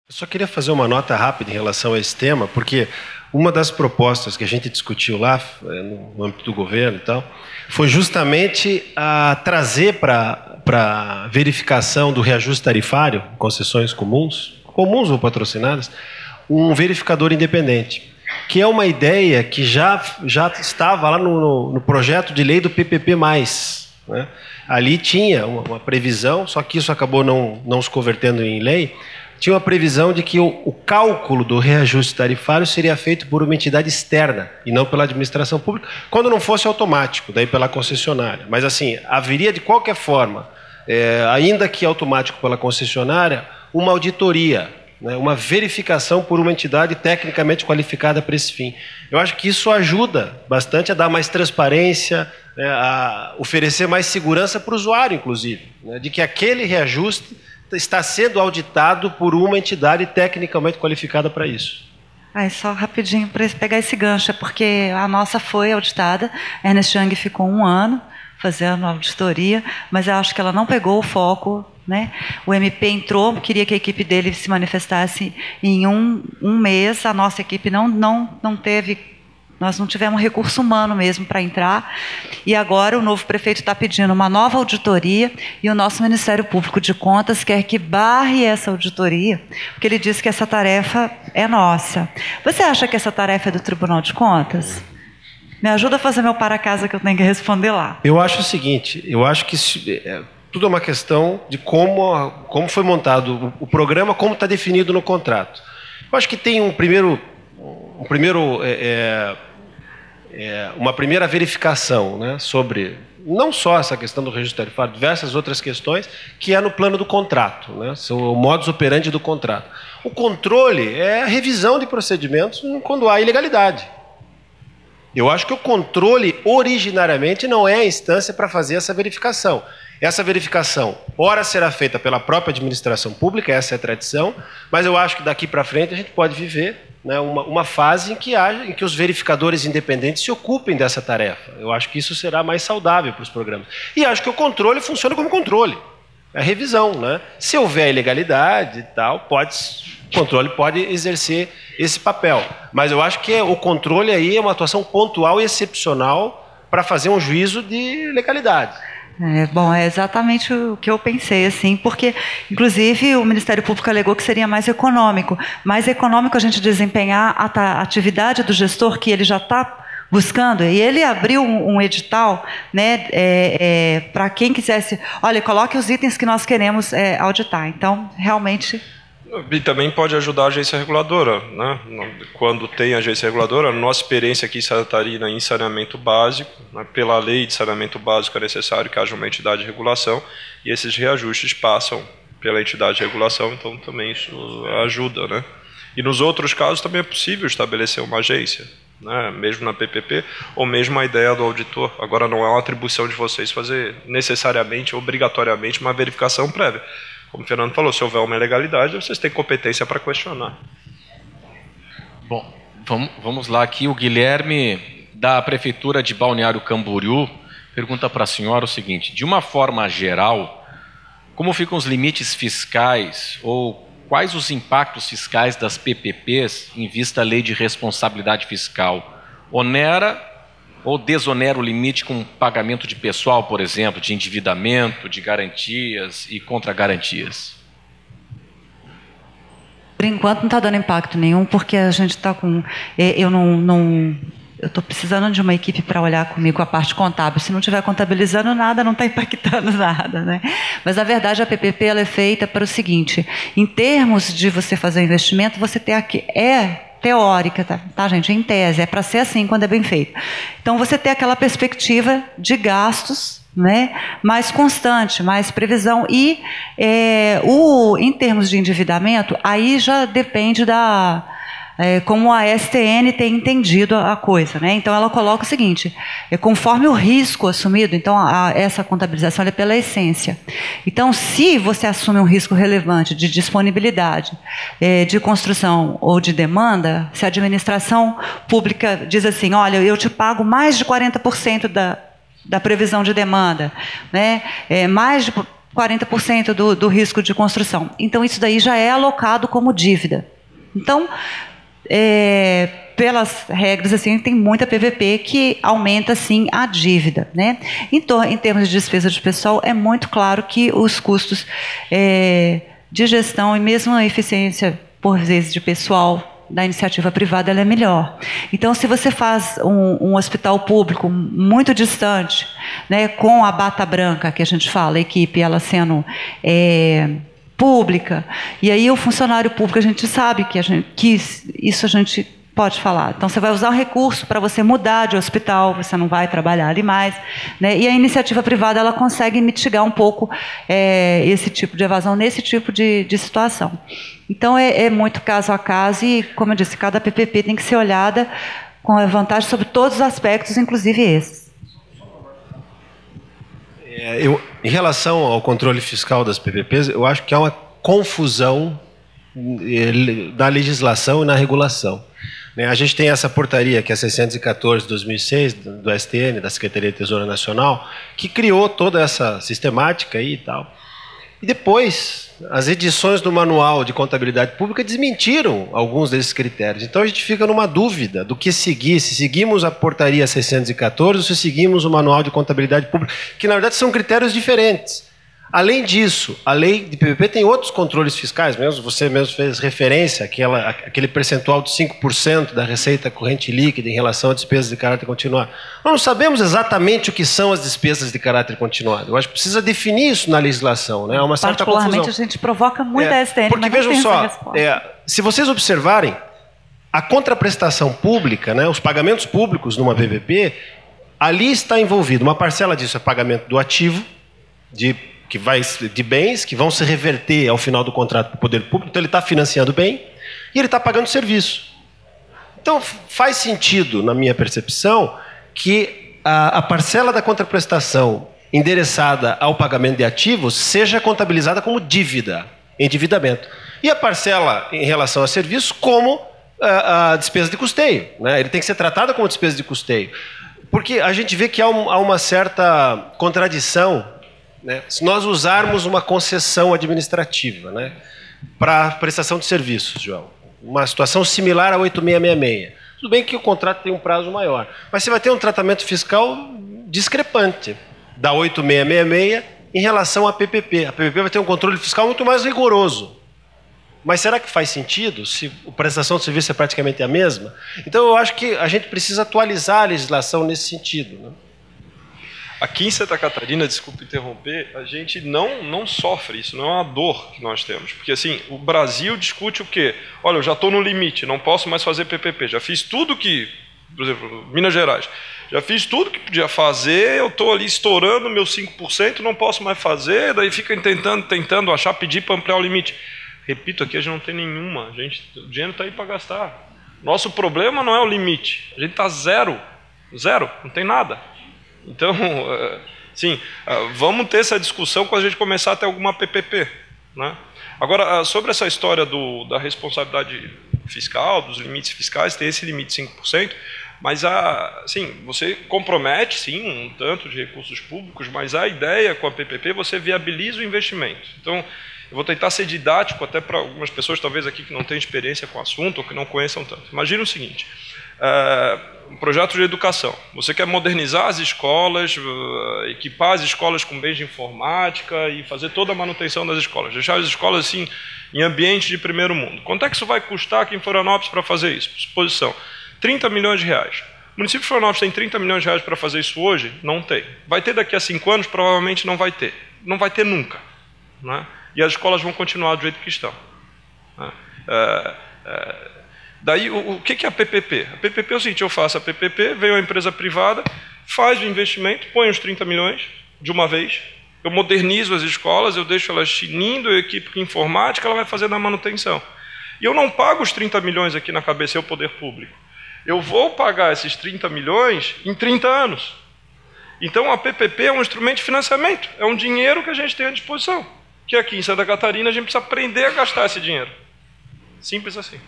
Eu só queria fazer uma nota rápida em relação a esse tema, porque uma das propostas que a gente discutiu lá, no âmbito do governo e tal, foi justamente a trazer para verificação do reajuste tarifário, concessões comuns ou patrocinadas, um verificador independente, que é uma ideia que já estava lá no projeto de lei do PPP+, né? Ali tinha uma previsão, só que isso acabou não se convertendo em lei. Tinha uma previsão de que o cálculo do reajuste tarifário seria feito por uma entidade externa e não pela administração pública, quando não fosse automático, daí pela concessionária. Mas, assim, haveria de qualquer forma, ainda que automático pela concessionária, uma auditoria, né, uma verificação por uma entidade tecnicamente qualificada para esse fim. Eu acho que isso ajuda bastante a dar mais transparência, né, a oferecer mais segurança para o usuário, inclusive, né, de que aquele reajuste está sendo auditado por uma entidade tecnicamente qualificada para isso. Só rapidinho para pegar esse gancho, porque a nossa foi auditada, a Ernst Young ficou 1 ano fazendo a auditoria, mas eu acho que ela não pegou o foco, né? O MP entrou, queria que a equipe dele se manifestasse em um mês, a nossa equipe não teve. Nós não tivemos recurso humano mesmo para entrar, e agora o novo prefeito está pedindo uma nova auditoria, e o nosso Ministério Público de Contas quer que barre essa auditoria, porque ele diz que essa tarefa é nossa. Você acha que essa tarefa é do Tribunal de Contas? Me ajuda a fazer meu para-casa que eu tenho que responder lá. Eu acho o seguinte, eu acho que tudo é uma questão de como foi montado o programa, como está definido no contrato. Eu acho que tem uma primeira verificação, né, sobre não só essa questão do registro tarifário, diversas outras questões, que é no plano do contrato, né, são o modus operandi do contrato. O controle é a revisão de procedimentos quando há ilegalidade. Eu acho que o controle, originariamente, não é a instância para fazer essa verificação. Essa verificação, ora será feita pela própria administração pública, essa é a tradição, mas eu acho que daqui para frente a gente pode viver, né, uma fase em que os verificadores independentes se ocupem dessa tarefa. Eu acho que isso será mais saudável para os programas. E acho que o controle funciona como controle, é a revisão, né? Se houver ilegalidade e tal, o controle pode exercer esse papel. Mas eu acho que o controle aí é uma atuação pontual e excepcional para fazer um juízo de legalidade. Bom, é exatamente o que eu pensei, assim, porque, inclusive, o Ministério Público alegou que seria mais econômico a gente desempenhar a atividade do gestor que ele já está buscando, e ele abriu um edital, né, para quem quisesse, olha, coloque os itens que nós queremos auditar. Então, realmente... E também pode ajudar a agência reguladora, né? Quando tem agência reguladora, a nossa experiência aqui em Santa Catarina em saneamento básico, né? Pela lei de saneamento básico é necessário que haja uma entidade de regulação, e esses reajustes passam pela entidade de regulação, então também isso ajuda, né? E nos outros casos também é possível estabelecer uma agência, né? Mesmo na PPP, ou mesmo a ideia do auditor. Agora não é uma atribuição de vocês fazer necessariamente, obrigatoriamente, uma verificação prévia. Como o Fernando falou, se houver uma ilegalidade, vocês têm competência para questionar. Bom, vamos lá aqui. O Guilherme, da Prefeitura de Balneário Camboriú, pergunta para a senhora o seguinte: de uma forma geral, como ficam os limites fiscais ou quais os impactos fiscais das PPPs em vista da lei de responsabilidade fiscal? Onera ou desonera o limite com pagamento de pessoal, por exemplo, de endividamento, de garantias e contra-garantias? Por enquanto não está dando impacto nenhum, porque a gente está com... Eu estou precisando de uma equipe para olhar comigo a parte contábil. Se não estiver contabilizando nada, não está impactando nada, né? Mas, na verdade, a PPP ela é feita para o seguinte: em termos de você fazer investimento, você tem aqui... teórica, tá, gente? Em tese, é para ser assim quando é bem feito. Então, você tem aquela perspectiva de gastos, né, mais constante, mais previsão. E, em termos de endividamento, aí já depende como a STN tem entendido a coisa, né? Então, ela coloca o seguinte: conforme o risco assumido, então essa contabilização é pela essência. Então, se você assume um risco relevante de disponibilidade, de construção ou de demanda, se a administração pública diz assim, olha, eu te pago mais de 40% da previsão de demanda, né? Mais de 40% do risco de construção. Então, isso daí já é alocado como dívida. Então, pelas regras, assim, tem muita PVP que aumenta, sim, a dívida, né? Então, em termos de despesa de pessoal, é muito claro que os custos de gestão e mesmo a eficiência, por vezes, de pessoal da iniciativa privada, ela é melhor. Então, se você faz um hospital público muito distante, né, com a bata branca, que a gente fala, a equipe, ela sendo pública, e aí o funcionário público, a gente sabe que isso a gente pode falar. Então, você vai usar o recurso para você mudar de hospital, você não vai trabalhar ali mais, né? E a iniciativa privada, ela consegue mitigar um pouco esse tipo de evasão nesse tipo de situação. Então, é muito caso a caso e, como eu disse, cada PPP tem que ser olhada com a vantagem sobre todos os aspectos, inclusive esses. Em relação ao controle fiscal das PPPs, eu acho que há uma confusão na legislação e na regulação. A gente tem essa portaria, que é 614 de 2006, do STN, da Secretaria de Tesouro Nacional, que criou toda essa sistemática aí e tal. E depois, as edições do Manual de Contabilidade Pública desmentiram alguns desses critérios. Então, a gente fica numa dúvida do que seguir, se seguimos a portaria 614 ou se seguimos o Manual de Contabilidade Pública, que, na verdade, são critérios diferentes. Além disso, a lei de PPP tem outros controles fiscais, você mesmo fez referência àquele percentual de 5% da receita corrente líquida em relação a despesas de caráter continuado. Nós não sabemos exatamente o que são as despesas de caráter continuado. Eu acho que precisa definir isso na legislação, né? Há uma certa confusão. Particularmente, a gente provoca muito a STN, porque, mas não vejam só, se vocês observarem, a contraprestação pública, né, os pagamentos públicos numa PPP, ali está envolvido, uma parcela disso é pagamento do ativo, de bens que vão se reverter ao final do contrato para o poder público, então ele está financiando bem e ele está pagando serviço. Então faz sentido, na minha percepção, que a parcela da contraprestação endereçada ao pagamento de ativos seja contabilizada como dívida, endividamento. E a parcela em relação a serviços como a despesa de custeio, né? Ele tem que ser tratado como despesa de custeio. Porque a gente vê que há uma certa contradição, né, se nós usarmos uma concessão administrativa, né, para prestação de serviços, João, uma situação similar a 8666. Tudo bem que o contrato tem um prazo maior, mas você vai ter um tratamento fiscal discrepante da 8666 em relação à PPP. A PPP vai ter um controle fiscal muito mais rigoroso. Mas será que faz sentido se a prestação de serviço é praticamente a mesma? Então, eu acho que a gente precisa atualizar a legislação nesse sentido, né? Aqui em Santa Catarina, desculpe interromper, a gente não sofre isso, não é uma dor que nós temos. Porque assim, o Brasil discute o quê? Olha, eu já estou no limite, não posso mais fazer PPP. Já fiz tudo que, por exemplo, Minas Gerais, já fiz tudo que podia fazer, eu estou ali estourando meus 5%, não posso mais fazer, daí fica tentando achar, pedir para ampliar o limite. Repito, aqui a gente não tem nenhuma, o dinheiro está aí para gastar. Nosso problema não é o limite, a gente está zero, não tem nada. Então, sim, vamos ter essa discussão quando a gente começar a ter alguma PPP, né? Agora, sobre essa história da responsabilidade fiscal, dos limites fiscais, tem esse limite de 5%, mas sim, você compromete, sim, um tanto de recursos públicos, mas a ideia com a PPP, você viabiliza o investimento. Então, eu vou tentar ser didático até para algumas pessoas, talvez aqui que não têm experiência com o assunto ou que não conheçam tanto. Imagina o seguinte, um projeto de educação. Você quer modernizar as escolas, equipar as escolas com bens de informática e fazer toda a manutenção das escolas. Deixar as escolas assim, em ambiente de primeiro mundo. Quanto é que isso vai custar aqui em Florianópolis para fazer isso? Suposição, 30 milhões de reais. O município de Florianópolis tem 30 milhões de reais para fazer isso hoje? Não tem. Vai ter daqui a 5 anos? Provavelmente não vai ter. Não vai ter nunca, né? E as escolas vão continuar do jeito que estão, né? Daí, o que é a PPP? A PPP é o seguinte, eu faço a PPP, vem uma empresa privada, faz o investimento, põe os 30 milhões de uma vez, eu modernizo as escolas, eu deixo elas tinindo, eu equipo informática, ela vai fazendo a manutenção. E eu não pago os 30 milhões aqui na cabeça, é o poder público. Eu vou pagar esses 30 milhões em 30 anos. Então, a PPP é um instrumento de financiamento, é um dinheiro que a gente tem à disposição, que aqui em Santa Catarina a gente precisa aprender a gastar esse dinheiro. Simples assim.